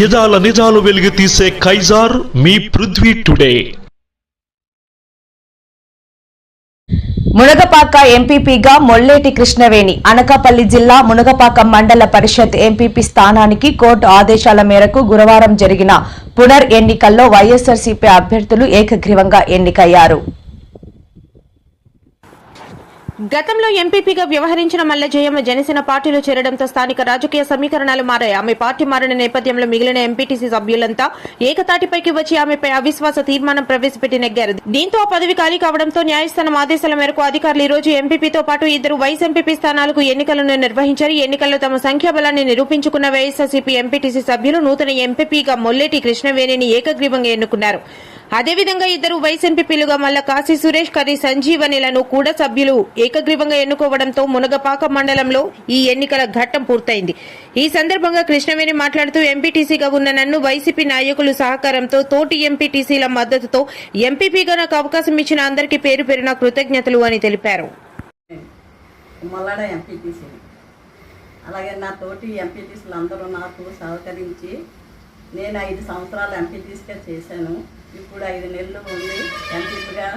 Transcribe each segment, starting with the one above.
యదాల నిజాలు వెలుగు తీసే కైజార్ మీ పృథ్వీ టుడే. మునగపాక ఎంపీపీగా మొల్లేటి కృష్ణవేణి. అనకాపల్లి జిల్లా మునగపాక మండల పరిషత్ ఎంపీపీ స్థానానికి కోర్టు ఆదేశాల మేరకు గురువారం జరిగిన పునర్ ఎన్నికల్లో వైఎస్ఆర్సీపీ అభ్యర్థులు ఏకగ్రీవంగా ఎన్నికయ్యారు. గతంలో ఎంపీపీగా వ్యవహరించిన మల్ల జయమ్మ జనసేన పార్టీలో చేరడంతో స్థానిక రాజకీయ సమీకరణాలు మారాయి. ఆమె పార్టీ మారిన నేపథ్యంలో మిగిలిన ఎంపీటీసీ సభ్యులంతా ఏకతాటిపైకి వచ్చి ఆమెపై అవిశ్వాస తీర్మానం ప్రవేశపెట్టి నెగ్గారు. దీంతో ఆ పదవి ఖాళీ కావడంతో న్యాయస్థానం ఆదేశాల మేరకు అధికారులు ఈ రోజు ఎంపీపీతో పాటు 2 వైస్ ఎంపీపీ స్థానాలకు ఎన్నికలను నిర్వహించారు. ఎన్నికల్లో తమ సంఖ్యాబలాన్ని నిరూపించుకున్న వైఎస్ఆర్సీపీ ఎంపీటీసీ సభ్యులు నూతన ఎంపీపీగా మొల్లేటి కృష్ణవేణిని ఏకగ్రీవంగా ఎన్నుకున్నారు. అదేవిధంగా 2 వైస్ ఎంపీపీలుగా మల్ల కాశీ సురేష్, కర్రీ సంజీవనిలను కూడా సభ్యులు ఏకగ్రీవంగా ఎన్నుకోవడంతో మునగపాక మండలంలో ఈ ఎన్నికల ఘట్టం పూర్తయింది. ఈ సందర్భంగా కృష్ణవేణి మాట్లాడుతూ ఎంపీటీసీగా ఉన్న నన్ను వైసీపీ నాయకులు సహకారంతో తోటి ఎంపీటీసీల మద్దతుతో ఎంపీపీగా నాకు అవకాశం ఇచ్చిన అందరికీ పేరు పేరున కృతజ్ఞతలు అని తెలిపారు. అలాగే నా తోటి ఎంపీటీసీలు అందరూ నాకు సహకరించి నేను 5 సంవత్సరాలు ఎంపీటీసీగా చేశాను. ఇప్పుడు 5 నెలలు ఉండి ఎంపీగా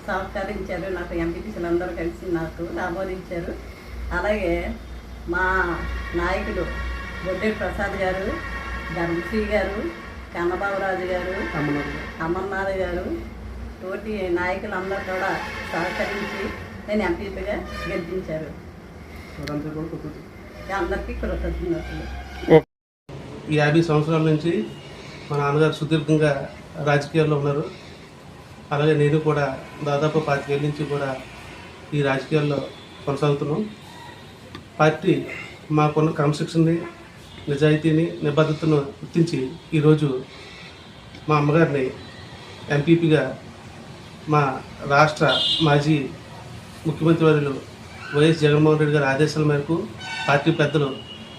సహకరించారు. నాకు ఎంపీటీసీలు అందరూ కలిసి నాకు ఆమోదించారు. అలాగే మా నాయకులు బొడ్డేటి ప్రసాద్ గారు, ధర్మశ్రీ గారు, కన్నబాబురాజు గారు, అమర్నాథ్ గారు, తోటి నాయకులు అందరూ కూడా సహకరించి నేను ఎంపీగా గెలిపించారు. అందరికీ కృతజ్ఞతలు. 50 సంవత్సరాల నుంచి మా నాన్నగారు సుదీర్ఘంగా రాజకీయాల్లో ఉన్నారు. అలాగే నేను కూడా దాదాపు 25 ఏళ్ళ నుంచి కూడా ఈ రాజకీయాల్లో కొనసాగుతున్నాం. పార్టీ మాకున్న క్రమశిక్షణని, నిజాయితీని, నిబద్ధతను గుర్తించి ఈరోజు మా అమ్మగారిని ఎంపీపీగా మా రాష్ట్ర మాజీ ముఖ్యమంత్రి వర్యులు వైఎస్ జగన్మోహన్ రెడ్డి గారి ఆదేశాల మేరకు పార్టీ పెద్దలు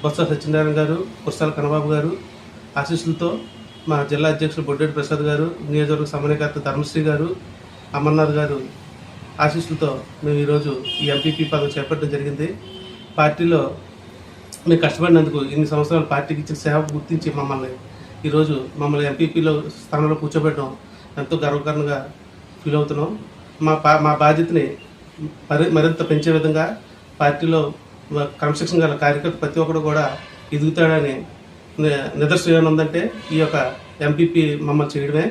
బొత్స సత్యనారాయణ గారు, కుర్సాల కన్నబాబు గారు ఆశీస్సులతో మా జిల్లా అధ్యక్షులు బొడ్డేటి ప్రసాద్ గారు, నియోజకవర్గ సమన్వయకర్త ధర్మశ్రీ గారు, అమర్నాథ్ గారు ఆశీస్సులతో మేము ఈరోజు ఈ ఎంపీపీ పదవి చేపట్టడం జరిగింది. పార్టీలో మేము కష్టపడినందుకు ఇన్ని సంవత్సరాలు పార్టీకి ఇచ్చిన సేవ గుర్తించి ఈరోజు మమ్మల్ని ఎంపీపీలో స్థానంలో కూర్చోబెట్టడం ఎంతో గర్వకారణంగా ఫీల్ అవుతున్నాం. మా బాధ్యతని మరింత పెంచే విధంగా పార్టీలో క్రమశిక్షణ గల కార్యకర్త ప్రతి ఒక్కరు కూడా ఎదుగుతాడని నిదర్శనం ఏముందంటే ఈ యొక్క ఎంపీపీ మమ్మల్ని చేయడమే.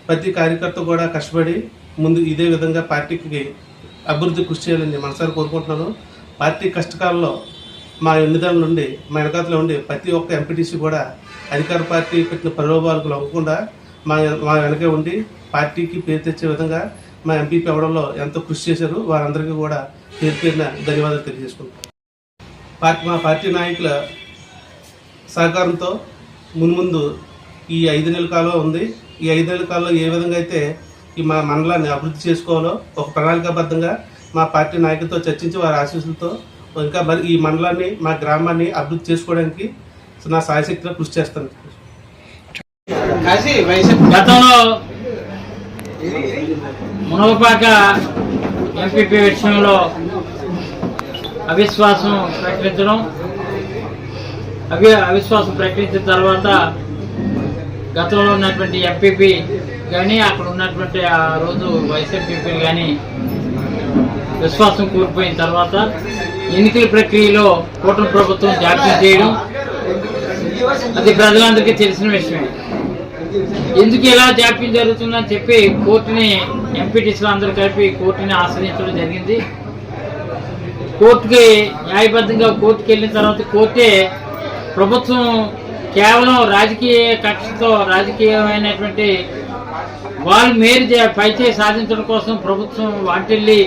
ప్రతి కార్యకర్త కూడా కష్టపడి ముందు ఇదే విధంగా పార్టీకి అభివృద్ధి కృషి చేయాలని మనసారి కోరుకుంటున్నాను. పార్టీ కష్టకాలంలో మా ఎన్నిదాల నుండి మా వెనకాతలో ఉండి ప్రతి ఒక్క ఎంపీటీసీ కూడా అధికార పార్టీ పెట్టిన ప్రలోభాలకు లొంగకుండా మా వెనకే ఉండి పార్టీకి పేరు తెచ్చే విధంగా మా ఎంపీపీ అవ్వడంలో ఎంతో కృషి చేశారు. వారందరికీ కూడా పేరు పేరున ధన్యవాదాలు తెలియజేసుకుంటాం. మా పార్టీ నాయకుల సహకారంతో మున్ముందు ఈ 5 నెలల కాలం ఉంది. ఈ 5 నెలల కాలంలో ఏ విధంగా అయితే ఈ మా మండలాన్ని అభివృద్ధి చేసుకోవాలో ఒక ప్రణాళికాబద్ధంగా మా పార్టీ నాయకులతో చర్చించి వారి ఆశీస్సులతో ఇంకా మరి ఈ మండలాన్ని, మా గ్రామాన్ని అభివృద్ధి చేసుకోవడానికి నా సాయశక్తిలో కృషి చేస్తాను. గతంలో మునగపాక ఎంపీపీ విషయంలో అవిశ్వాసం ప్రకటించడం, అవిశ్వాసం ప్రకటించిన తర్వాత గతంలో ఉన్నటువంటి ఎంపీపీ కానీ అక్కడ ఉన్నటువంటి ఆ రోజు వైస్ ఎంపీపీలు కానీ విశ్వాసం కోల్పోయిన తర్వాత ఎన్నికల ప్రక్రియలో కూటమి ప్రభుత్వం జాప్యం చేయడం అది ప్రజలందరికీ తెలిసిన విషయమే. ఎందుకు ఇలా జాప్యం జరుగుతుందని చెప్పి కోర్టుని ఎంపీటీసీలు అందరూ కలిపి కోర్టుని ఆశ్రయించడం జరిగింది. కోర్టుకి న్యాయబద్ధంగా కోర్టుకి వెళ్ళిన తర్వాత కోర్టే ప్రభుత్వం కేవలం రాజకీయ కక్షతో రాజకీయమైనటువంటి వాళ్ళు మేలు పైచే సాధించడం కోసం ప్రభుత్వం వాటిల్లి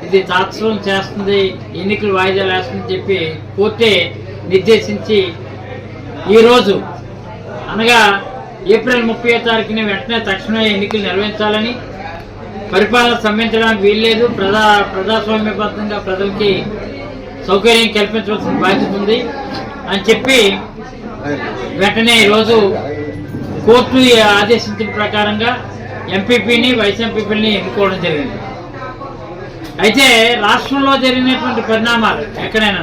ఇది తాత్సరం చేస్తుంది, ఎన్నికలు వాయిదాలు వేస్తుందని చెప్పి కోర్టే నిర్దేశించి ఈరోజు అనగా ఏప్రిల్ 30వ తారీఖున వెంటనే తక్షణమే ఎన్నికలు నిర్వహించాలని, పరిపాలన స్తంభించడానికి వీల్లేదు, ప్రజాస్వామ్యబద్ధంగా ప్రజలకి సౌకర్యం కల్పించవలసిన బాధ్యత ఉంది అని చెప్పి వెంటనే ఈరోజు కోర్టు ఆదేశించిన ప్రకారంగా ఎంపీపీని, వైస్ ఎంపీపీని ఎన్నుకోవడం జరిగింది. అయితే రాష్ట్రంలో జరిగినటువంటి పరిణామాలు ఎక్కడైనా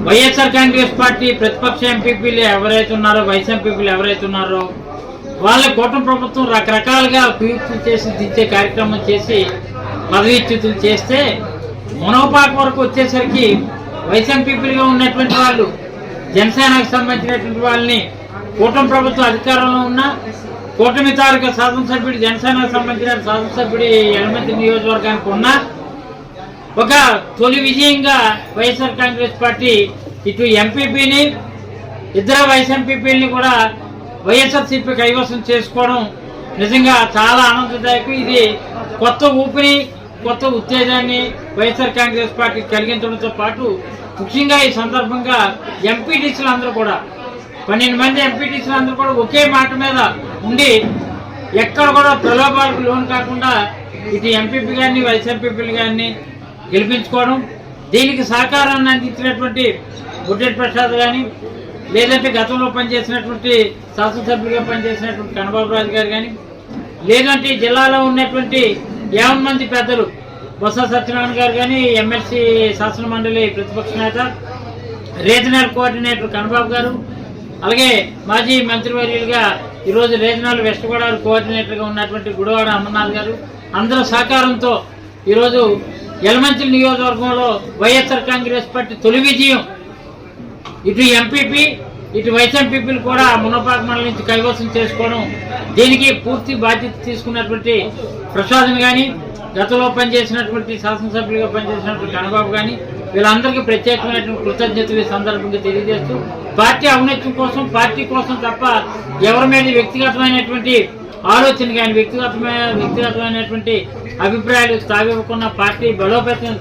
వైఎస్ఆర్ కాంగ్రెస్ పార్టీ ప్రతిపక్ష ఎంపీపీలు ఎవరైతే ఉన్నారో, వైస్ ఎంపీపీలు ఎవరైతే ఉన్నారో వాళ్ళ కూటమి ప్రభుత్వం రకరకాలుగా పీయూతులు చేసి దించే కార్యక్రమం చేసి పదవీచ్యుతులు చేస్తే మునగపాక వరకు వచ్చేసరికి వైస్ ఎంపీపీలుగా ఉన్నటువంటి వాళ్ళు, జనసేనకు సంబంధించినటువంటి వాళ్ళని కూటమి ప్రభుత్వం అధికారంలో ఉన్న కూటమి తాలూకా శాసనసభ్యుడు, జనసేనకు సంబంధించిన శాసనసభ్యుడి యలమంచి నియోజకవర్గానికి ఉన్న ఒక తొలి విజయంగా వైఎస్ఆర్ కాంగ్రెస్ పార్టీ ఇటు ఎంపీపీని, ఇద్దరు వైస్ ఎంపీపీలని కూడా వైఎస్ఆర్సీపీ కైవసం చేసుకోవడం నిజంగా చాలా ఆనందదాయకం. ఇది కొత్త ఊపిరి, కొత్త ఉత్తేజాన్ని వైఎస్ఆర్ కాంగ్రెస్ పార్టీ కలిగించడంతో పాటు ముఖ్యంగా ఈ సందర్భంగా ఎంపీటీసీలు అందరూ కూడా 12 మంది ఎంపీటీసీలు అందరూ కూడా ఒకే మాట మీద ఉండి ఎక్కడ కూడా ప్రలోభాలకు లోను కాకుండా ఇటు ఎంపీపీ గారిని, వైస్ ఎంపీపీలు గారిని గెలిపించుకోవడం, దీనికి సహకారాన్ని అందించినటువంటి బుడ్డెట్ ప్రసాద్ కానీ, లేదంటే గతంలో పనిచేసినటువంటి శాసనసభ్యులుగా పనిచేసినటువంటి కన్నబాబు రాజు గారు కానీ, లేదంటే జిల్లాలో ఉన్నటువంటి 50 మంది పెద్దలు, బొత్స సత్యనారాయణ గారు కానీ, ఎమ్మెల్సీ శాసన మండలి ప్రతిపక్ష నేత, రీజనల్ కోఆర్డినేటర్ కన్నబాబు గారు, అలాగే మాజీ మంత్రివర్యులుగా ఈరోజు రీజనల్ వెస్ట్ గోదావరి కోఆర్డినేటర్గా ఉన్నటువంటి గుడివాడ అమర్నాథ్ గారు, అందరూ సహకారంతో ఈరోజు యలమంచిలి నియోజకవర్గంలో వైఎస్ఆర్ కాంగ్రెస్ పార్టీ తొలి విజయం. ఇటు ఎంపీపీ, ఇటు వైస్ ఎంపీపీలు కూడా మునగపాక మండలం నుంచి కైవసం చేసుకోవడం, దీనికి పూర్తి బాధ్యత తీసుకున్నటువంటి ప్రసాద్ని కానీ, గతంలో పనిచేసినటువంటి శాసనసభ్యులుగా పనిచేసినటువంటి కన్నబాబు కానీ, వీళ్ళందరికీ ప్రత్యేకమైనటువంటి కృతజ్ఞతలు ఈ సందర్భంగా తెలియజేస్తూ, పార్టీ ఔన్నత్యం కోసం, పార్టీ కోసం తప్ప ఎవరి మీద వ్యక్తిగతమైనటువంటి ఆలోచన కానీ, వ్యక్తిగతమైనటువంటి అభిప్రాయాలు తావివ్వకుండా పార్టీ బలోపేతం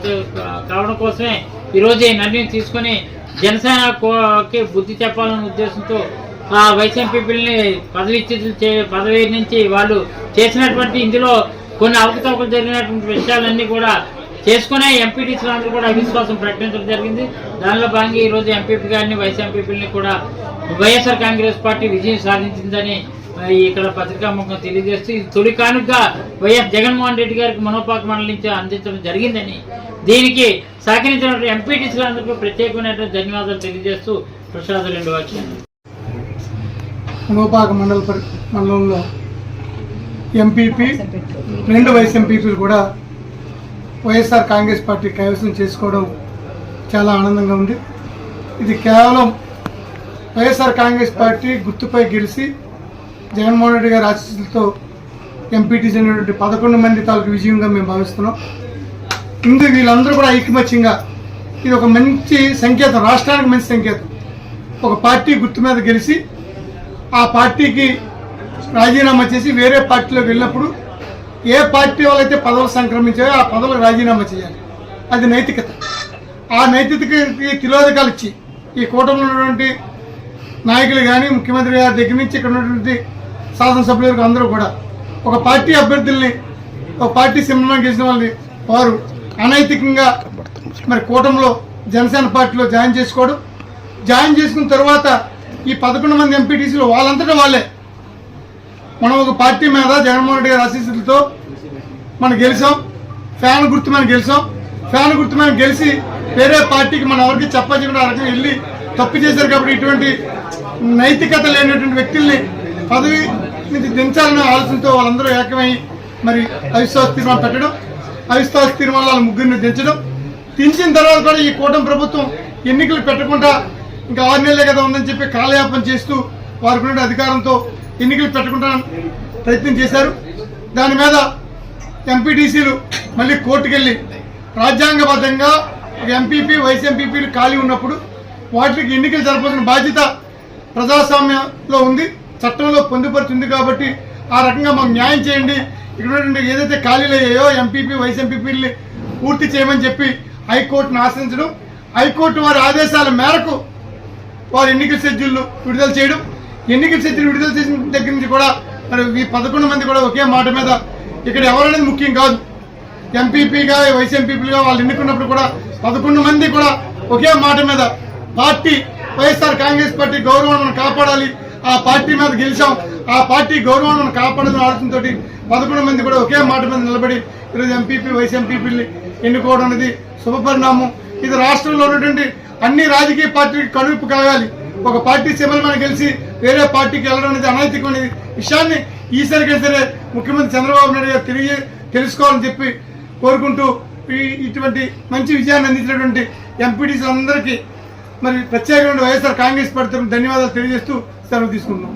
కావడం కోసమే ఈరోజు ఈ నిర్ణయం తీసుకొని జనసేనకి బుద్ధి చెప్పాలనే ఉద్దేశంతో ఆ వైస్ ఎంపీపీలని పదవి నుంచి వాళ్ళు చేసినటువంటి ఇందులో కొన్ని అవకతవకలు జరిగినటువంటి విషయాలన్నీ కూడా చేసుకునే ఎంపీటీసీలు అందరూ కూడా అవిశ్వాసం ప్రకటించడం జరిగింది. దానిలో భాగంగా ఈరోజు ఎంపీపీ గారిని, వైస్ ఎంపీపీలని కూడా వైఎస్ఆర్ కాంగ్రెస్ పార్టీ విజయం సాధించిందని ఇక్కడ పత్రికాముఖంగా తెలియజేస్తూ, ఇది తొలి కానుకగా వైఎస్ జగన్మోహన్ రెడ్డి గారికి మునగపాక మండలం నుంచి అందించడం జరిగిందని, దీనికి సహకరించిన ఎంపీటీసీలందరికీ ప్రత్యేకమైనటువంటి ధన్యవాదాలు తెలియజేస్తూ ప్రసాద్ 2 వాక్యాలు. మునగపాక మండలంలో ఎంపీపీ, 2 వైస్ ఎంపీపీలు కూడా వైఎస్ఆర్ కాంగ్రెస్ పార్టీ కైవసం చేసుకోవడం చాలా ఆనందంగా ఉంది. ఇది కేవలం వైఎస్ఆర్ కాంగ్రెస్ పార్టీ గుర్తుపై గెలిచి జగన్మోహన్ రెడ్డి గారి ఆశీస్సులతో ఎంపీటీసీ అనేటువంటి 11 మంది తాలూకు విజయంగా మేము భావిస్తున్నాం. ఇందుకు వీళ్ళందరూ కూడా ఐకమత్యంగా, ఇది ఒక మంచి సంకేతం, రాష్ట్రానికి మంచి సంకేతం. ఒక పార్టీ గుర్తు మీద గెలిచి ఆ పార్టీకి రాజీనామా చేసి వేరే పార్టీలోకి వెళ్ళినప్పుడు ఏ పార్టీ వాళ్ళైతే పదవులు సంక్రమించాయో ఆ పదవులకు రాజీనామా చేయాలి. అది నైతికత. ఆ నైతికతకి తిలోదకాలు ఇచ్చి ఈ కూటమిలో ఉన్నటువంటి నాయకులు కానీ, ముఖ్యమంత్రి గారి దగ్గర నుంచి ఇక్కడ ఉన్నటువంటి శాసనసభ్యులకు అందరూ కూడా ఒక పార్టీ అభ్యర్థుల్ని, ఒక పార్టీ సింబల్ని గెలిచిన వాళ్ళని వారు అనైతికంగా మరి కూటమిలో జనసేన పార్టీలో జాయిన్ చేసుకున్న తర్వాత ఈ 11 మంది ఎంపీటీసీలు వాళ్ళంతటా వాళ్ళే మనం ఒక పార్టీ మీద జగన్మోహన్ రెడ్డి గారి ఆశీస్సులతో మనం గెలిచాం, ఫ్యాన్ గుర్తు మీద గెలిచి వేరే పార్టీకి మనం ఎవరికి చెప్పకుండా ఆ రకంగా వెళ్ళి తప్పు చేశారు. కాబట్టి ఇటువంటి నైతికత లేనటువంటి వ్యక్తుల్ని పదవి నుంచి దించాలనే ఆలోచనతో వాళ్ళందరూ ఏకమై మరి అవిశ్వాస తీర్మానం పెట్టడం, అవిశ్వాస తీర్మానాలు 3 దించడం, దించిన తర్వాత కూడా ఈ కూటమి ప్రభుత్వం ఎన్నికలు పెట్టకుండా ఇంకా 6 నెలలే కదా ఉందని చెప్పి కాలయాపన చేస్తూ వారికి అధికారంతో ఎన్నికలు పెట్టకుండా ప్రయత్నం చేశారు. దాని మీద ఎంపీటీసీలు మళ్ళీ కోర్టుకెళ్ళి రాజ్యాంగబద్ధంగా ఎంపీపీ, వైస్ ఎంపీపీలు ఖాళీ ఉన్నప్పుడు వాటికి ఎన్నికలు జరపాల్సిన బాధ్యత ప్రజాస్వామ్యంలో ఉంది, చట్టంలో పొందుపరుచుంది. కాబట్టి ఆ రకంగా మాకు న్యాయం చేయండి, ఇక్కడ ఏదైతే ఖాళీలు అయ్యాయో ఎంపీపీ, వైస్ ఎంపీపీలని పూర్తి చేయమని చెప్పి హైకోర్టును ఆశ్రయించడం, హైకోర్టు వారి ఆదేశాల మేరకు వారు ఎన్నికల షెడ్యూల్ విడుదల చేయడం, ఎన్నికల షెడ్యూల్ విడుదల చేసిన దగ్గర నుంచి కూడా మరి ఈ 11 మంది కూడా ఒకే మాట మీద, ఇక్కడ ఎవరనేది ముఖ్యం కాదు, ఎంపీపీగా వైస్ ఎంపీపీలుగా వాళ్ళు ఎన్నుకున్నప్పుడు కూడా 11 మంది కూడా ఒకే మాట మీద పార్టీ వైఎస్ఆర్ కాంగ్రెస్ పార్టీ గౌరవాన్ని మనం కాపాడాలి, ఆ పార్టీ మీద గెలిచాం, ఆ పార్టీ గౌరవాన్ని మనం కాపాడాలని ఆలోచనతో 11 మంది కూడా ఒకే మాట మీద నిలబడి ఈరోజు ఎంపీపీ, వైస్ ఎంపీపీని ఎన్నుకోవడం అనేది శుభపరిణామం. ఇది రాష్ట్రంలో ఉన్నటువంటి అన్ని రాజకీయ పార్టీలకు కనువిప్పు కలగాలి. ఒక పార్టీ సీమలు మనం గెలిచి వేరే పార్టీకి వెళ్ళడం అనేది అనైతికమైన విషయాన్ని ఈసారికైనా సరే ముఖ్యమంత్రి చంద్రబాబు నాయుడు గారు తెలుసుకోవాలని చెప్పి కోరుకుంటూ ఇటువంటి మంచి విజయాన్ని అందించినటువంటి ఎంపీటీసీలందరికీ మరి ప్రత్యేకమైన వైఎస్ఆర్ కాంగ్రెస్ పార్టీ ధన్యవాదాలు తెలియజేస్తూ సెలవు తీసుకుంటున్నాం.